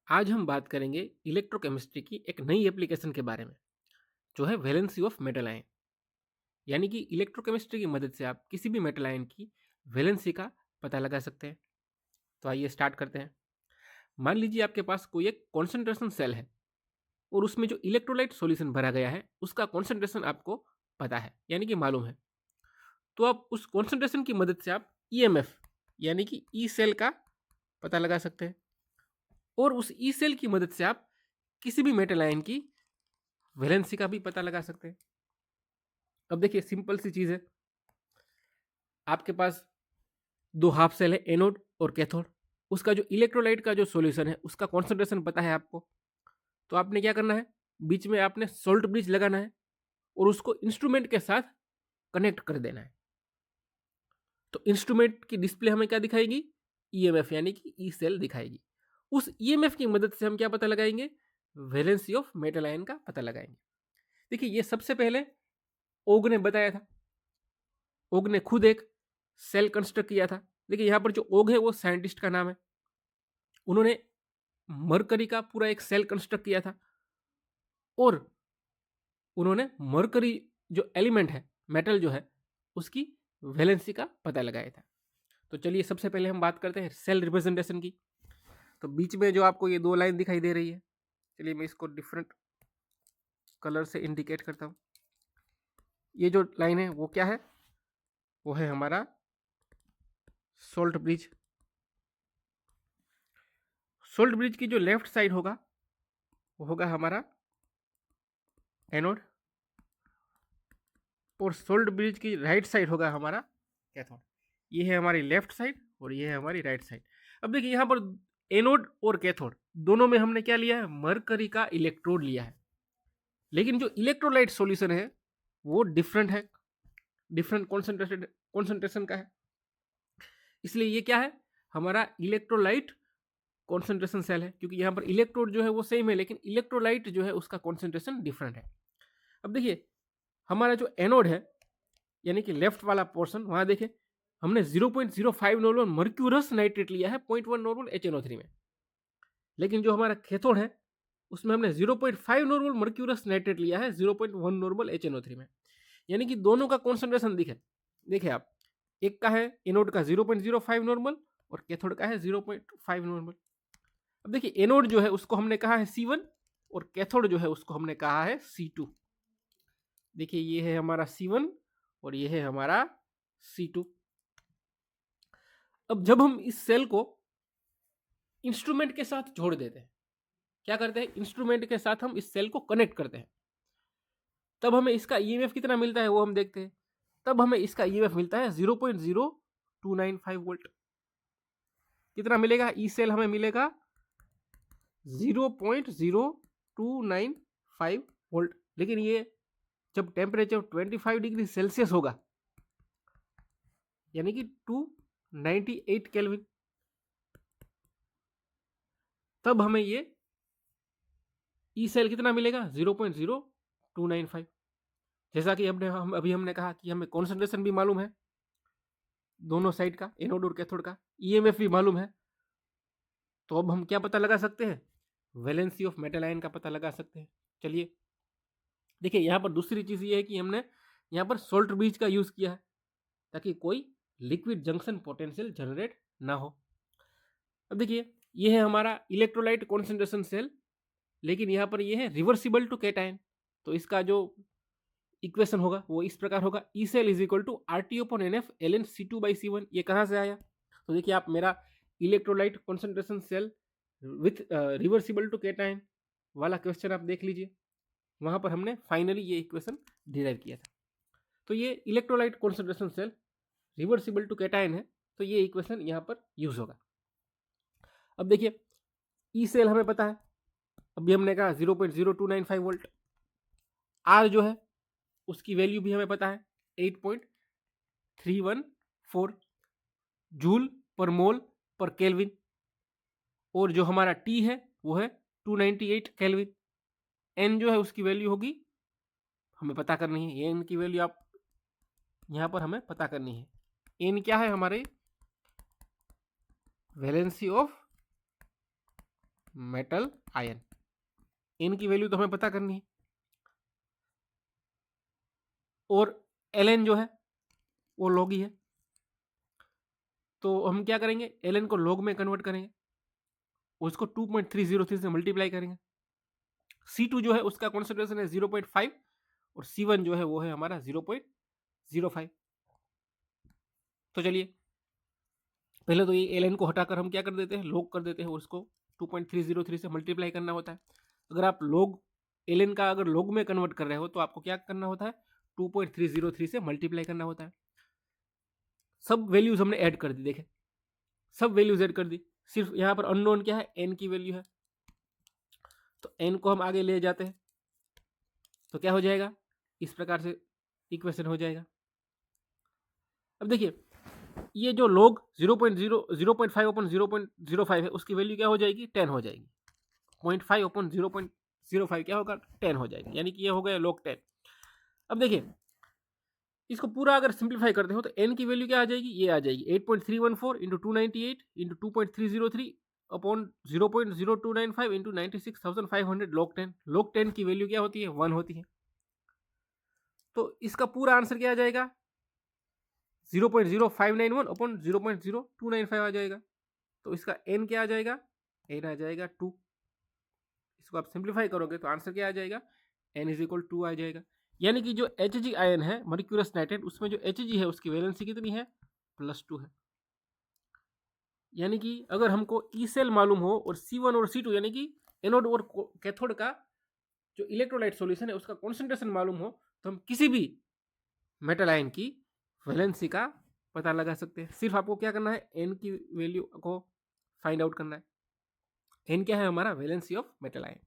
आज हम बात करेंगे इलेक्ट्रोकेमिस्ट्री की एक नई एप्लीकेशन के बारे में, जो है वैलेंसी ऑफ मेटल आयन। यानी कि इलेक्ट्रोकेमिस्ट्री की मदद से आप किसी भी मेटल आयन की वैलेंसी का पता लगा सकते हैं। तो आइए स्टार्ट करते हैं। मान लीजिए आपके पास कोई एक कॉन्सेंट्रेशन सेल है और उसमें जो इलेक्ट्रोलाइट सॉल्यूशन भरा गया है उसका कॉन्सेंट्रेशन आपको पता है, यानी कि मालूम है। तो आप उस कॉन्सेंट्रेशन की मदद से आप ईएमएफ यानी कि ई सेल का पता लगा सकते हैं, और उस ई सेल की मदद से आप किसी भी मेटल आयन की वैलेंसी का भी पता लगा सकते हैं। अब देखिए, सिंपल सी चीज़ है। आपके पास दो हाफ सेल है, एनोड और कैथोड। उसका जो इलेक्ट्रोलाइट का जो सॉल्यूशन है उसका कॉन्सेंट्रेशन पता है आपको। तो आपने क्या करना है, बीच में आपने सोल्ट ब्रिज लगाना है और उसको इंस्ट्रूमेंट के साथ कनेक्ट कर देना है। तो इंस्ट्रूमेंट की डिस्प्ले हमें क्या दिखाएगी, ईएमएफ यानी कि ई सेल दिखाएगी। उस ईएमएफ की मदद से हम क्या पता लगाएंगे, वैलेंसी ऑफ मेटल आयन का पता लगाएंगे। देखिए, ये सबसे पहले ओग ने बताया था। ओग ने खुद एक सेल कंस्ट्रक्ट किया था। देखिए, यहाँ पर जो ओग है वो साइंटिस्ट का नाम है। उन्होंने मरकरी का पूरा एक सेल कंस्ट्रक्ट किया था और उन्होंने मरकरी जो एलिमेंट है, मेटल जो है, उसकी वैलेंसी का पता लगाया था। तो चलिए, सबसे पहले हम बात करते हैं सेल रिप्रेजेंटेशन की। तो बीच में जो आपको ये दो लाइन दिखाई दे रही है, चलिए मैं इसको डिफरेंट कलर से इंडिकेट करता हूँ। ये जो लाइन है वो क्या है, वो है हमारा सोल्ट ब्रिज। सोल्ट ब्रिज की जो लेफ्ट साइड होगा वो होगा हमारा एनोड, और सोल्ट ब्रिज की राइट साइड होगा हमारा कैथोड। ये है हमारी लेफ्ट साइड और ये है हमारी राइट साइड। अब देखिए, यहाँ पर एनोड और कैथोड दोनों में हमने क्या लिया है, मरकरी का इलेक्ट्रोड लिया है। लेकिन जो इलेक्ट्रोलाइट सॉल्यूशन है वो डिफरेंट है, डिफरेंट कॉन्सेंट्रेशन का है। इसलिए ये क्या है, हमारा इलेक्ट्रोलाइट कॉन्सेंट्रेशन सेल है, क्योंकि यहाँ पर इलेक्ट्रोड जो है वो सेम है लेकिन इलेक्ट्रोलाइट जो है उसका कॉन्सेंट्रेशन डिफरेंट है। अब देखिए, हमारा जो एनोड है यानी कि लेफ्ट वाला पोर्शन, वहां देखें हमने 0.05 नॉर्मल मर्क्यूरस नाइट्रेट लिया है 0.1 नॉर्मल HNO3 में। लेकिन जो हमारा कैथोड है उसमें हमने 0.5 नॉर्मल मर्क्यूरस नाइट्रेट लिया है 0.1 नॉर्मल HNO3 में। यानी कि दोनों का कॉन्सेंट्रेशन देखे आप, एक का है एनोड का 0.05 नॉर्मल और कैथोड का है 0.5 नॉर्मल। अब देखिए, एनोड जो है उसको हमने कहा है C1 और कैथोड जो है उसको हमने कहा है C2। देखिए, ये है हमारा C1 और ये है हमारा C2। अब जब हम इस सेल को इंस्ट्रूमेंट के साथ जोड़ देते हैं, क्या करते हैं, इंस्ट्रूमेंट के साथ हम इस सेल को कनेक्ट करते हैं, तब हमें इसका ईएमएफ कितना मिलता है वो हम देखते हैं। तब हमें इसका ईएमएफ मिलता है 0.0295 वोल्ट। कितना मिलेगा, ई सेल हमें मिलेगा 0.0295 वोल्ट। लेकिन ये जब टेम्परेचर 25 डिग्री सेल्सियस होगा, यानी कि 298 केल्विन, तब हमें ये ई सेल कितना मिलेगा, 0.0295। जैसा कि हमने कहा कि हमें कॉन्सेंट्रेशन भी मालूम है दोनों साइड का, एनोड और कैथोड का, ईएमएफ भी मालूम है। तो अब हम क्या पता लगा सकते हैं, वैलेंसी ऑफ मेटल आयन का पता लगा सकते हैं। चलिए देखिए, यहाँ पर दूसरी चीज ये है कि हमने यहाँ पर सोल्ट ब्रिज का यूज किया है ताकि कोई लिक्विड जंक्शन पोटेंशियल जनरेट ना हो। अब देखिए, ये है हमारा इलेक्ट्रोलाइट कॉन्सेंट्रेशन सेल, लेकिन यहाँ पर ये है रिवर्सिबल टू कैटायन। तो इसका जो इक्वेशन होगा वो इस प्रकार होगा, E cell is equal to RT upon NF ln C2/C1। ये कहाँ से आया, तो देखिए आप मेरा electrolyte concentration cell with reversible to cation वाला क्वेश्चन आप देख लीजिए, वहां पर हमने फाइनली ये इक्वेशन डिराइव किया था। तो ये electrolyte concentration cell reversible to cation है, तो ये इक्वेशन यहाँ पर यूज होगा। अब देखिए, ई सेल हमें पता है, अभी हमने कहा 0.0295 वोल्ट। आर जो है उसकी वैल्यू भी हमें पता है 8.314 जूल पर मोल पर केल्विन, और जो हमारा टी है वो है 298 केल्विन। एन जो है उसकी वैल्यू होगी, हमें पता करनी है, एन की वैल्यू आप यहाँ पर हमें पता करनी है। एन क्या है, हमारे valency of metal ion. N की वैल्यू तो हमें पता करनी है, और Ln जो है वो लॉग ही है, तो हम क्या करेंगे, Ln को लॉग में कन्वर्ट करेंगे, उसको 2.303 से मल्टीप्लाई करेंगे। C2 जो है उसका कॉन्सेंट्रेशन है 0.5 और C1 जो है वो है हमारा 0.05। तो चलिए पहले तो ये Ln को हटाकर हम क्या कर देते हैं, लॉग कर देते हैं, और उसको 2.303 से मल्टीप्लाई करना होता है। अगर आप लॉग Ln का अगर लॉग में कन्वर्ट कर रहे हो तो आपको क्या करना होता है, 2.303 से मल्टीप्लाई करना होता है। सब वैल्यूज हमने ऐड कर दी, देखें सब वैल्यूज ऐड कर दी, सिर्फ यहाँ पर अननोन क्या है, n की वैल्यू है, तो n को हम आगे ले जाते हैं तो क्या हो जाएगा, इस प्रकार से इक्वेशन हो जाएगा। अब देखिए ये जो log 0.5 अपन 0.05 है उसकी वैल्यू क्या हो जाएगी, 10 हो जाएगी। 0.5 अपन 0.05 क्या होगा, 10 हो जाएगी, यानी कि ये हो गया log 10। अब देखिए इसको पूरा अगर सिंप्लीफाई करते हो तो n की वैल्यू क्या आ जाएगी, ये आ जाएगी 8.314 into 298 into 2.303 upon 0.0295 into 96,500 log 10। log 10 की वैल्यू क्या होती है, 1 होती है। तो इसका पूरा आंसर क्या आ जाएगा, 0.0591 अपॉन 0.0295 आ जाएगा। तो इसका n क्या आ जाएगा, n आ जाएगा 2। इसको आप सिंप्लीफाई करोगे तो आंसर क्या आ जाएगा, n इज इक्वल 2 आ जाएगा। यानी कि जो Hg आयन है मर्क्यूरस नाइट्रेट, उसमें जो Hg है उसकी वैलेंसी कितनी है, +2 है। यानी कि अगर हमको ई सेल मालूम हो और C1 और C2 यानी कि एनोड और कैथोड का जो इलेक्ट्रोलाइट सॉल्यूशन है उसका कॉन्सेंट्रेशन मालूम हो, तो हम किसी भी मेटल आयन की वैलेंसी का पता लगा सकते हैं। सिर्फ आपको क्या करना है, n की वैल्यू को फाइंड आउट करना है। n क्या है हमारा, वैलेंसी ऑफ मेटल आयन।